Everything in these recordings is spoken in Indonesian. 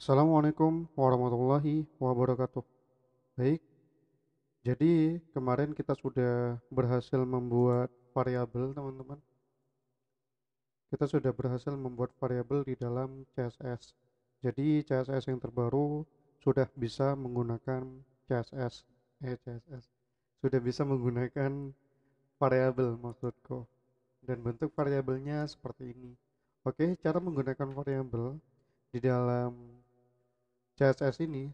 Assalamualaikum warahmatullahi wabarakatuh. Baik, jadi kemarin kita sudah berhasil membuat variabel, teman-teman. Kita sudah berhasil membuat variabel di dalam CSS. Jadi CSS yang terbaru sudah bisa menggunakan CSS, CSS. Sudah bisa menggunakan variabel maksudku. Dan bentuk variabelnya seperti ini. Oke, cara menggunakan variabel di dalam CSS ini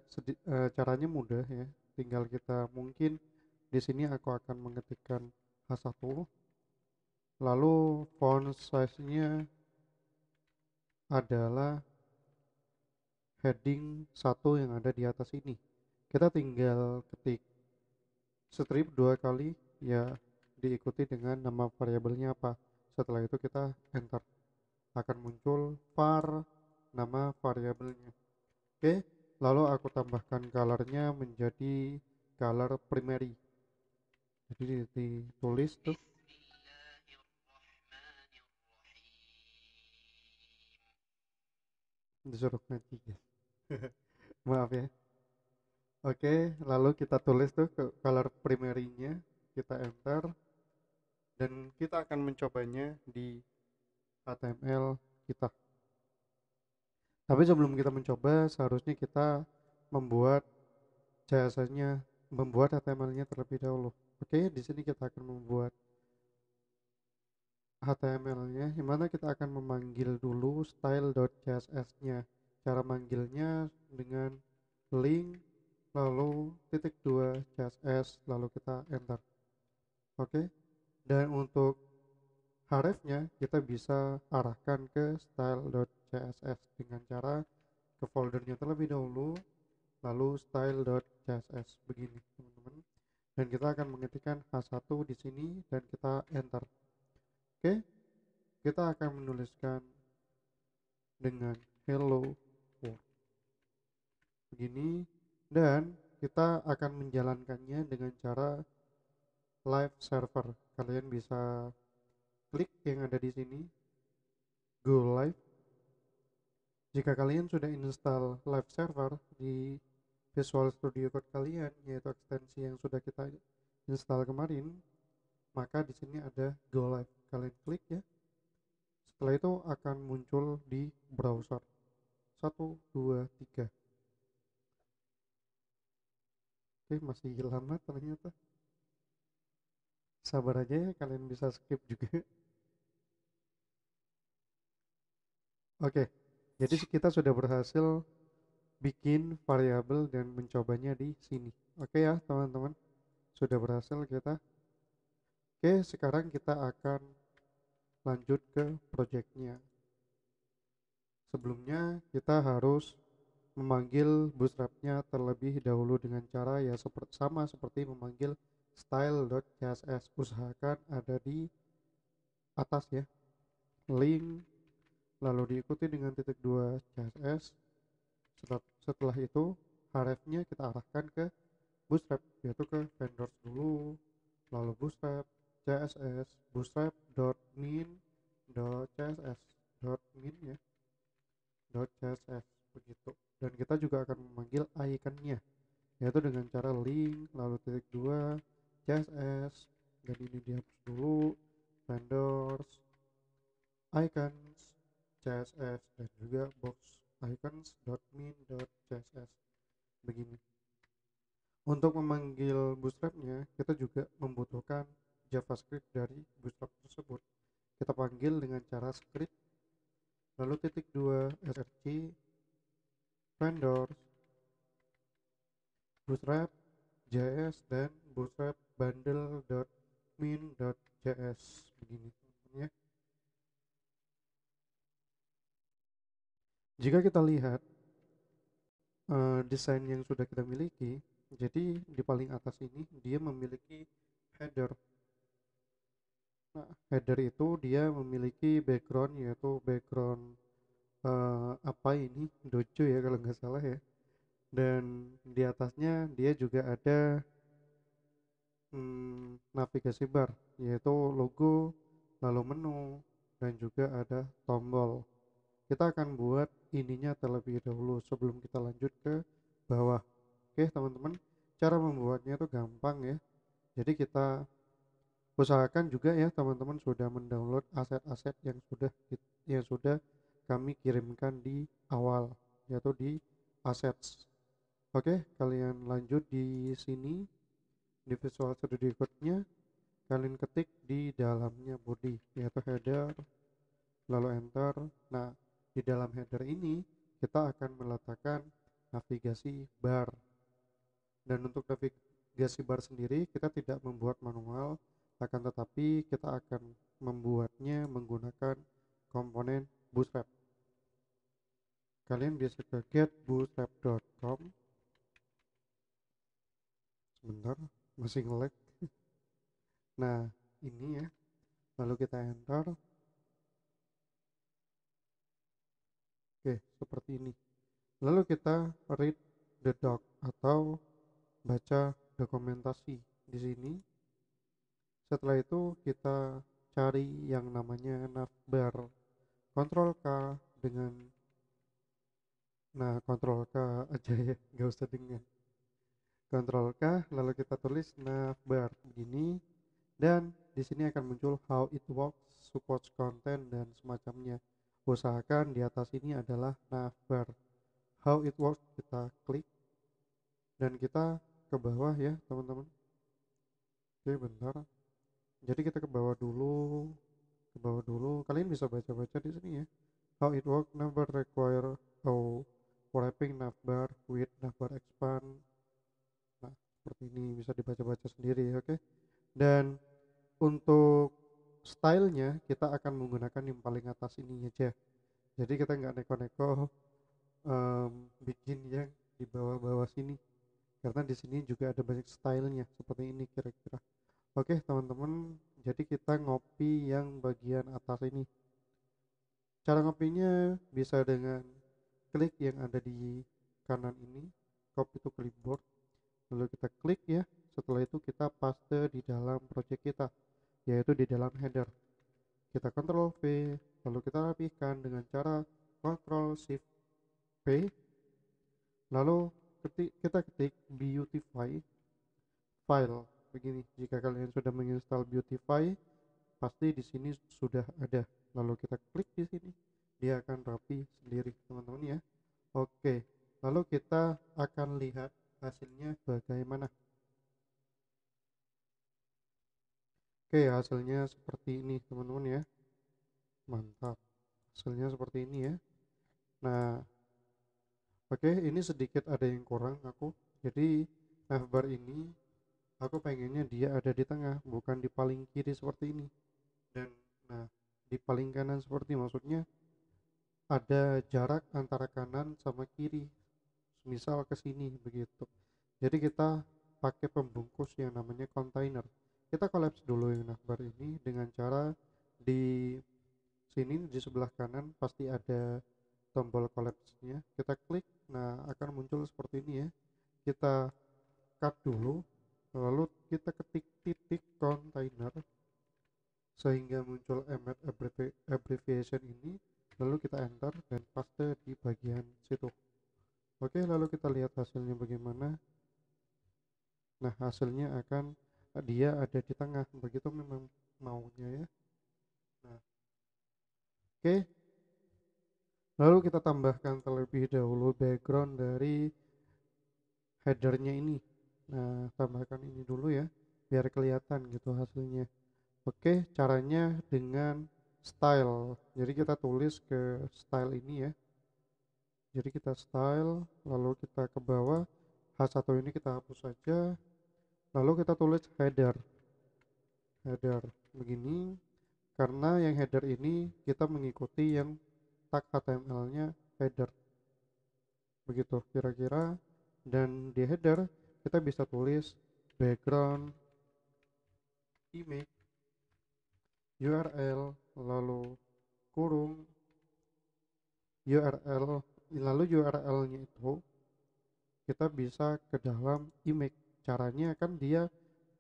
caranya mudah ya. Tinggal kita mungkin di sini aku akan mengetikkan H1, lalu font size-nya adalah heading 1 yang ada di atas ini. Kita tinggal ketik strip 2 kali ya, diikuti dengan nama variabelnya apa. Setelah itu kita enter. Akan muncul var nama variabelnya. Oke, lalu aku tambahkan colornya menjadi color primary. Jadi ditulis tuh disuruh nanti ya. Maaf ya. Oke, lalu kita tulis tuh ke color primary-nya, kita enter dan kita akan mencobanya di HTML kita. Tapi sebelum kita mencoba, seharusnya kita membuat CSS-nya, membuat HTML-nya terlebih dahulu. Oke, di sini kita akan membuat HTML-nya, di mana kita akan memanggil dulu style.css-nya. Cara manggilnya dengan link lalu titik 2 CSS lalu kita enter. Oke, dan untuk href-nya kita bisa arahkan ke style.css dengan cara ke foldernya terlebih dahulu lalu style.css begini, teman-teman. Dan kita akan mengetikkan h1 di sini dan kita enter. Oke, kita akan menuliskan dengan hello world begini, dan kita akan menjalankannya dengan cara live server. Kalian bisa klik yang ada di sini, go live. Jika kalian sudah install live server di Visual Studio Code kalian, yaitu ekstensi yang sudah kita install kemarin, maka di sini ada go live. Kalian klik ya. Setelah itu akan muncul di browser. 1, 2, 3. Oke, masih lama ternyata. Sabar aja ya, kalian bisa skip juga. Oke, jadi kita sudah berhasil bikin variabel dan mencobanya di sini. Oke ya, teman-teman. Sudah berhasil kita. Oke, sekarang kita akan lanjut ke projectnya. Sebelumnya kita harus memanggil bootstrapnya terlebih dahulu dengan cara ya sama seperti memanggil style.css. Usahakan ada di atas ya, link lalu diikuti dengan titik 2 CSS. Setelah itu href-nya kita arahkan ke bootstrap, yaitu ke vendors dulu, lalu bootstrap css bootstrap.min.css ya, .css begitu. Dan kita juga akan memanggil iconnya, yaitu dengan cara link lalu titik 2 css, dan ini dihapus dulu, vendors icons css, dan juga box icons.min.css begini. Untuk memanggil bootstrapnya kita juga membutuhkan javascript dari bootstrap tersebut. Kita panggil dengan cara script lalu titik 2 src vendors bootstrap js dan bootstrap bundle.min.js begini ya. Jika kita lihat desain yang sudah kita miliki, jadi di paling atas ini dia memiliki header. Nah, header itu dia memiliki background, yaitu background apa ini, dojo ya kalau nggak salah ya. Dan di atasnya dia juga ada navigasi bar, yaitu logo lalu menu dan juga ada tombol. kita akan buat ininya terlebih dahulu sebelum kita lanjut ke bawah. Oke teman-teman, cara membuatnya itu gampang ya. Jadi kita usahakan juga ya teman-teman sudah mendownload aset-aset yang sudah kami kirimkan di awal, yaitu di assets. Oke, kalian lanjut di sini di Visual Studio Code-nya, kalian ketik di dalamnya body yaitu header, lalu enter. Nah, di dalam header ini kita akan meletakkan navigasi bar. Dan untuk navigasi bar sendiri kita tidak membuat manual, akan tetapi kita akan membuatnya menggunakan komponen Bootstrap. Kalian bisa ke getbootstrap.com. Sebentar, masih nge-lag. Nah, ini ya. Lalu kita enter. Oke, seperti ini. Lalu kita read the doc atau baca dokumentasi di sini. Setelah itu kita cari yang namanya navbar. Ctrl K dengan Ctrl K aja ya, nggak usah dengan Ctrl K, lalu kita tulis navbar begini, dan di sini akan muncul how it works, support content dan semacamnya. Usahakan di atas ini adalah navbar. How it works kita klik dan kita ke bawah ya teman-teman. Oke bentar, jadi kita ke bawah dulu, kalian bisa baca-baca di sini ya. How it works, navbar require wrapping navbar with navbar expand. Nah seperti ini, bisa dibaca-baca sendiri ya. Oke, dan untuk stylenya kita akan menggunakan yang paling atas ini aja, jadi kita nggak neko-neko bikin yang di bawah-bawah sini, karena di sini juga ada banyak stylenya seperti ini kira-kira. Oke teman-teman, jadi kita ngopi yang bagian atas ini. Cara ngopinya bisa dengan klik yang ada di kanan ini, copy to clipboard, lalu kita klik ya. Setelah itu kita paste di dalam project kita, yaitu di dalam header. Kita Ctrl V, lalu kita rapihkan dengan cara Ctrl Shift P, lalu kita ketik beautify file begini. Jika kalian sudah menginstal beautify, pasti di sini sudah ada. Lalu kita klik di sini, dia akan rapi sendiri teman-teman ya. Oke, lalu kita akan lihat hasilnya bagaimana. Oke, hasilnya seperti ini teman-teman ya. Mantap, hasilnya seperti ini ya. Nah oke, ini sedikit ada yang kurang aku. Jadi navbar ini aku pengennya dia ada di tengah, bukan di paling kiri seperti ini. Dan nah di paling kanan seperti, maksudnya ada jarak antara kanan sama kiri, misal ke sini begitu. Jadi kita pakai pembungkus yang namanya container. Kita collapse dulu yang navbar ini dengan cara di sini di sebelah kanan pasti ada tombol collapse-nya. Kita klik, nah akan muncul seperti ini ya. Kita cut dulu, lalu kita ketik titik container sehingga muncul emit abbreviation ini, lalu kita enter dan paste di bagian situ. Oke, lalu kita lihat hasilnya bagaimana. Nah hasilnya akan dia ada di tengah, begitu memang maunya ya. Nah oke, lalu kita tambahkan terlebih dahulu background dari headernya ini. Nah tambahkan ini dulu ya, biar kelihatan gitu hasilnya. Oke, caranya dengan style. Jadi kita tulis ke style ini ya. Jadi kita style, lalu kita ke bawah, H1 ini kita hapus saja, lalu kita tulis header. Header begini, karena yang header ini kita mengikuti yang tag HTML-nya header. Begitu kira-kira. Dan di header kita bisa tulis background image URL, lalu kurung URL, lalu URL-nya itu kita bisa ke dalam image. Caranya kan dia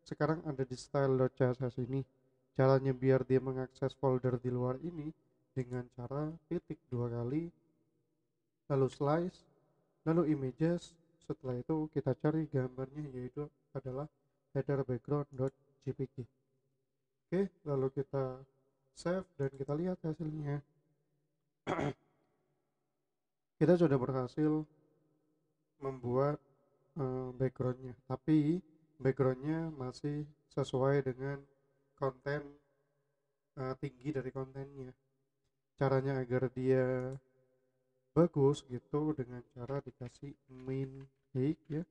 sekarang ada di style.css ini. Caranya biar dia mengakses folder di luar ini dengan cara titik 2 kali, lalu slice, lalu images. Setelah itu kita cari gambarnya, yaitu adalah header background.jpg. Oke, lalu kita save dan kita lihat hasilnya. Kita sudah berhasil membuat backgroundnya, tapi backgroundnya masih sesuai dengan konten, tinggi dari kontennya. Caranya agar dia bagus gitu dengan cara dikasih min height ya,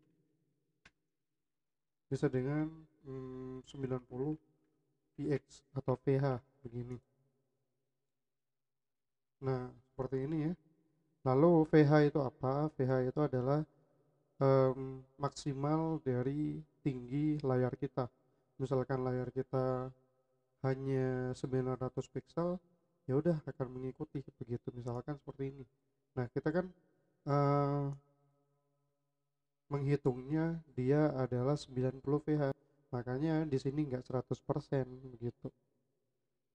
bisa dengan 90 px atau vh begini. Nah, seperti ini ya. Lalu vh itu apa? Vh itu adalah maksimal dari tinggi layar kita. Misalkan layar kita hanya 900 pixel, ya udah akan mengikuti begitu, misalkan seperti ini. Nah, kita kan eh, menghitungnya dia adalah 90 VH, makanya di sini nggak 100% begitu.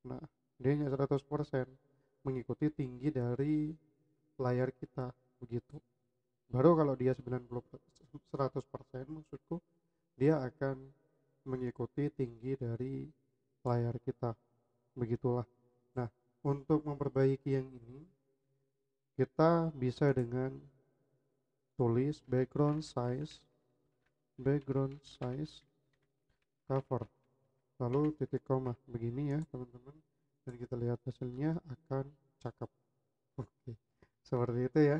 Nah, dia nggak 100% mengikuti tinggi dari layar kita begitu. Baru kalau dia 100% maksudku, dia akan mengikuti tinggi dari layar kita, begitulah. Nah, untuk memperbaiki yang ini kita bisa dengan tulis background size cover, lalu titik koma begini ya teman-teman, dan kita lihat hasilnya akan cakep. Oke, seperti itu ya.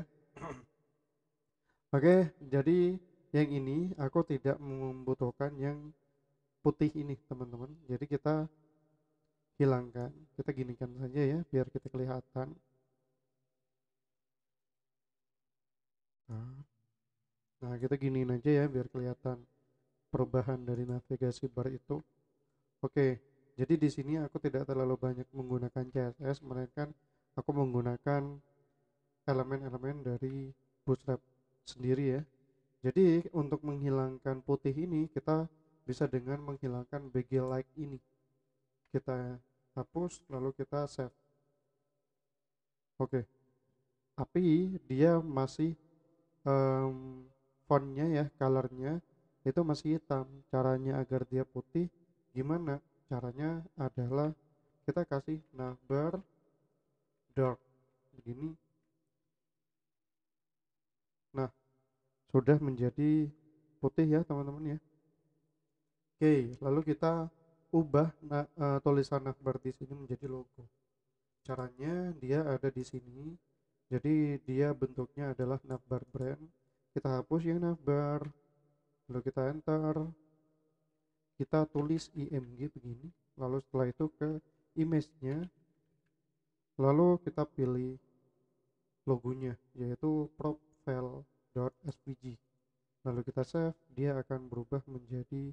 Oke, jadi yang ini aku tidak membutuhkan yang putih ini teman-teman, jadi kita hilangkan, kita ginikan saja ya biar kita kelihatan. Nah, kita giniin aja ya biar kelihatan perubahan dari navigasi bar itu. Oke, jadi di sini aku tidak terlalu banyak menggunakan CSS, melainkan aku menggunakan elemen-elemen dari Bootstrap sendiri ya. Jadi untuk menghilangkan putih ini kita bisa dengan menghilangkan BG like ini. Kita hapus lalu kita save. Oke, tapi dia masih fontnya ya, colornya itu masih hitam. Caranya agar dia putih gimana? Caranya adalah kita kasih navbar dark begini. Nah, sudah menjadi putih ya teman-teman ya. Oke, lalu kita ubah tulisan navbar di sini menjadi logo. Caranya dia ada di sini. Jadi dia bentuknya adalah navbar brand. Kita hapus yang navbar, lalu kita enter, kita tulis img begini, lalu setelah itu ke image-nya, lalu kita pilih logonya yaitu profile.svg, lalu kita save, dia akan berubah menjadi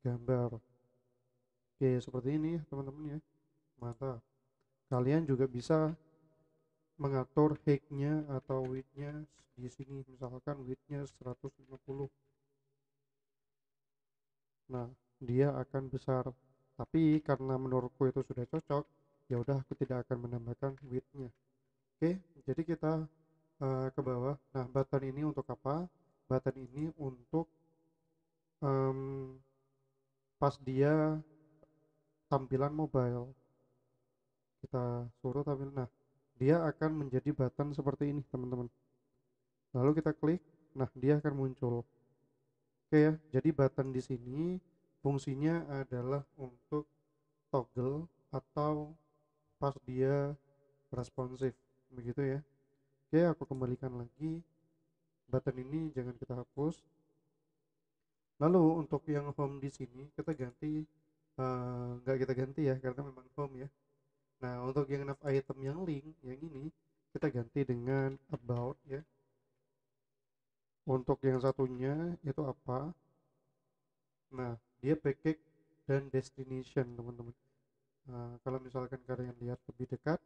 gambar. Oke, seperti ini teman-teman ya, mantap. Kalian juga bisa mengatur height-nya atau width-nya di sini, misalkan width-nya 150. Nah, dia akan besar, tapi karena menurutku itu sudah cocok, ya udah aku tidak akan menambahkan width-nya. Oke, jadi kita ke bawah. Nah, button ini untuk apa? Button ini untuk pas dia tampilan mobile, kita suruh tampil. Nah, dia akan menjadi button seperti ini teman-teman, lalu kita klik, nah dia akan muncul. Oke ya, jadi button di sini fungsinya adalah untuk toggle atau pas dia responsif begitu ya. Oke, aku kembalikan lagi, button ini jangan kita hapus. Lalu untuk yang home di sini kita ganti, nggak kita ganti ya karena memang home ya. Nah, untuk yang nav item yang link yang ini kita ganti dengan about ya. Untuk yang satunya itu apa? Nah, dia package dan destination teman-teman. Nah, kalau misalkan kalian lihat lebih dekat,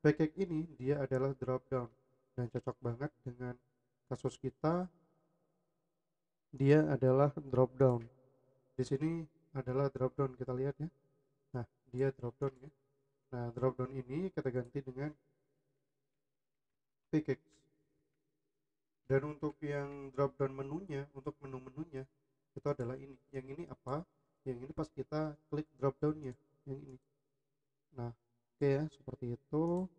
package ini dia adalah drop down dan cocok banget dengan kasus kita. Dia adalah drop down. Di sini adalah drop down, kita lihat ya. Nah, dia drop down ya. Nah, drop down ini kita ganti dengan pickaxe. Dan untuk yang drop down menunya, untuk menu-menunya itu adalah ini. Yang ini apa? Yang ini pas kita klik drop downnya, yang ini. Nah, oke ya, seperti itu.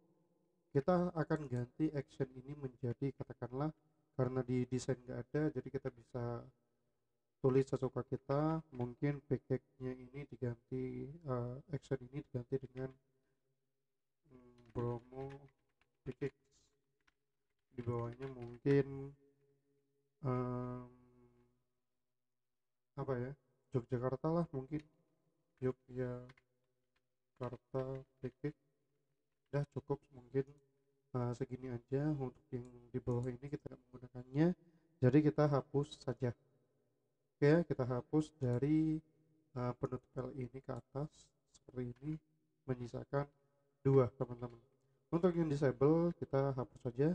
Kita akan ganti action ini menjadi, katakanlah, karena di desain nggak ada, jadi kita bisa tulis sesuka kita. Mungkin pickaxe-nya ini diganti, action ini diganti dengan Bromo pickaxe. Di bawahnya mungkin em, apa ya, Yogyakarta lah mungkin, Yogyakarta pickaxe. Udah cukup mungkin segini aja. Untuk yang di bawah ini kita tidak menggunakannya, jadi kita hapus saja. Oke, kita hapus dari penutup L ini ke atas seperti ini, menyisakan dua, teman-teman. Untuk yang disable kita hapus saja.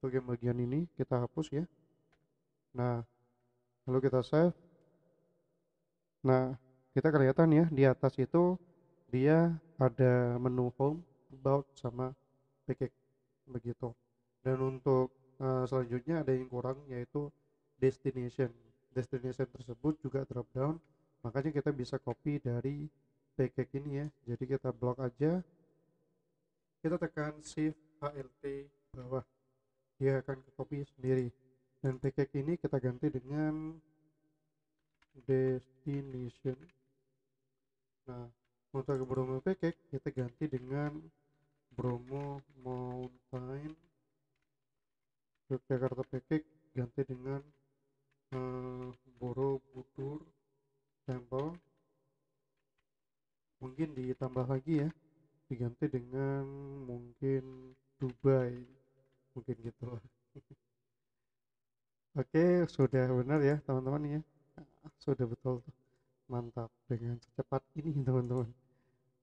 Untuk yang bagian ini kita hapus ya. Nah, lalu kita save. Nah, kita kelihatan ya di atas itu dia ada menu home, about, sama package begitu. Dan untuk selanjutnya ada yang kurang, yaitu destination. Destination tersebut juga drop down, makanya kita bisa copy dari package ini ya. Jadi kita blok aja, kita tekan shift alt bawah, dia akan ke copy sendiri. Dan package ini kita ganti dengan destination. Nah, untuk Bromo package kita ganti dengan Bromo Mountain. Yogyakarta package ganti dengan Borobudur Temple. Mungkin ditambah lagi ya, diganti dengan mungkin Dubai, mungkin gitu. Oke, sudah benar ya teman-teman ya. Sudah betul tuh. Mantap, dengan secepat ini teman-teman.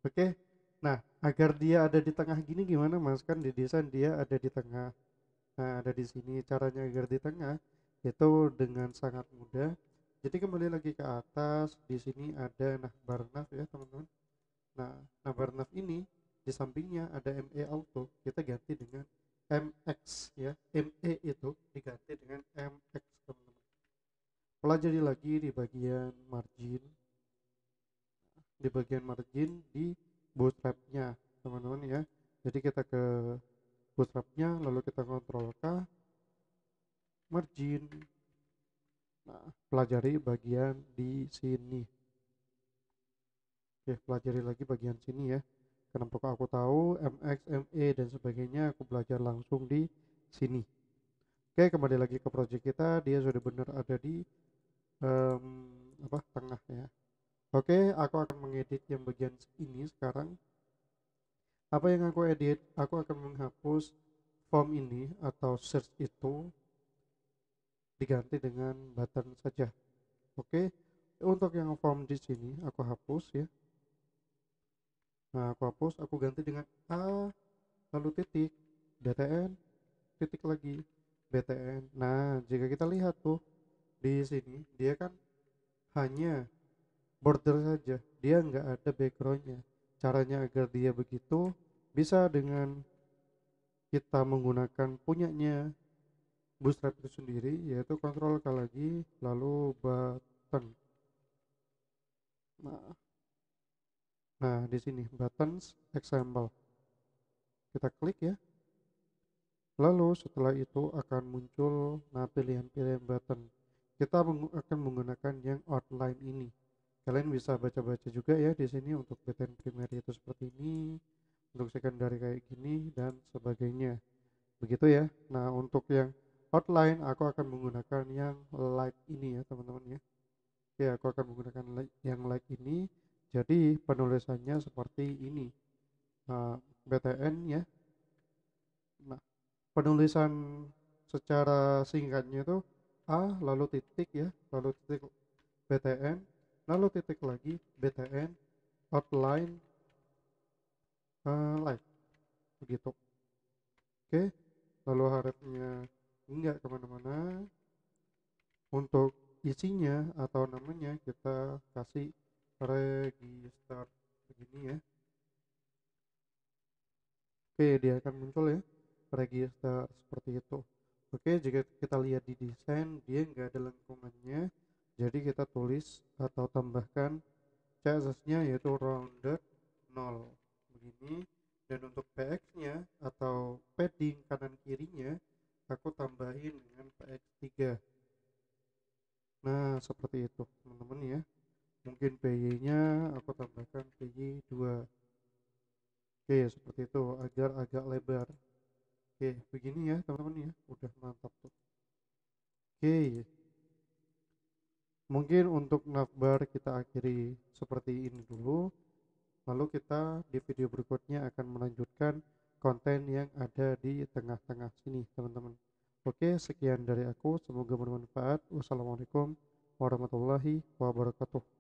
Oke, nah agar dia ada di tengah gini gimana mas? Kan di desain dia ada di tengah. Nah, ada di sini caranya agar di tengah itu dengan sangat mudah. Jadi kembali lagi ke atas, di sini ada navbar nav ya teman-teman. Nah, navbar nav ini di sampingnya ada ME auto, kita ganti dengan MX ya. ME itu diganti dengan MX, teman-teman. Pelajari lagi di bagian margin, di bootstrapnya teman-teman ya. Jadi kita ke bootstrapnya, lalu kita kontrol K, margin. Nah, pelajari bagian di sini. Oke, pelajari lagi bagian sini ya. Kenapa kok aku tahu MX, ME dan sebagainya, aku belajar langsung di sini. Oke, kembali lagi ke project kita, dia sudah benar ada di tengah ya. Oke, aku akan mengedit yang bagian ini sekarang. Apa yang aku edit? Aku akan menghapus form ini atau search itu, diganti dengan button saja. Oke, untuk yang form di sini aku hapus ya. Nah, aku hapus, aku ganti dengan A, lalu titik, btn, titik lagi, btn. Nah, jika kita lihat tuh di sini, dia kan hanya border saja, dia nggak ada backgroundnya. Caranya agar dia begitu bisa dengan kita menggunakan punyanya Bootstrap itu sendiri, yaitu kontrol K lagi, lalu button. Nah, di sini buttons example. Kita klik ya. Lalu setelah itu akan muncul pilihan-pilihan button. Kita akan menggunakan yang outline ini. Kalian bisa baca-baca juga ya di sini. Untuk button primary itu seperti ini, untuk secondary kayak gini dan sebagainya. Begitu ya. Nah, untuk yang outline aku akan menggunakan yang like ini ya teman-teman ya. Oke, aku akan menggunakan yang like ini. Jadi penulisannya seperti ini. BTN ya. Nah, penulisan secara singkatnya itu A lalu titik ya, lalu titik BTN, lalu titik lagi BTN, outline, like begitu. Oke, lalu harapnya enggak kemana-mana. Untuk isinya atau namanya kita kasih register begini ya. Oke, dia akan muncul ya register seperti itu. Oke, jika kita lihat di desain dia nggak ada lengkungannya, jadi kita tulis atau tambahkan CSS-nya yaitu rounded 0 begini, dan untuk PX-nya atau padding kanan kirinya aku tambahin dengan PX3. Nah, seperti itu teman-teman ya. Mungkin PY-nya aku tambahkan PY2. Oke, seperti itu agar agak lebar. Oke, begini ya teman-teman ya. Udah mantap tuh. Oke, mungkin untuk navbar kita akhiri seperti ini dulu. Lalu kita di video berikutnya akan melanjutkan konten yang ada di tengah-tengah sini teman-teman. Oke, sekian dari aku. Semoga bermanfaat. Wassalamualaikum warahmatullahi wabarakatuh.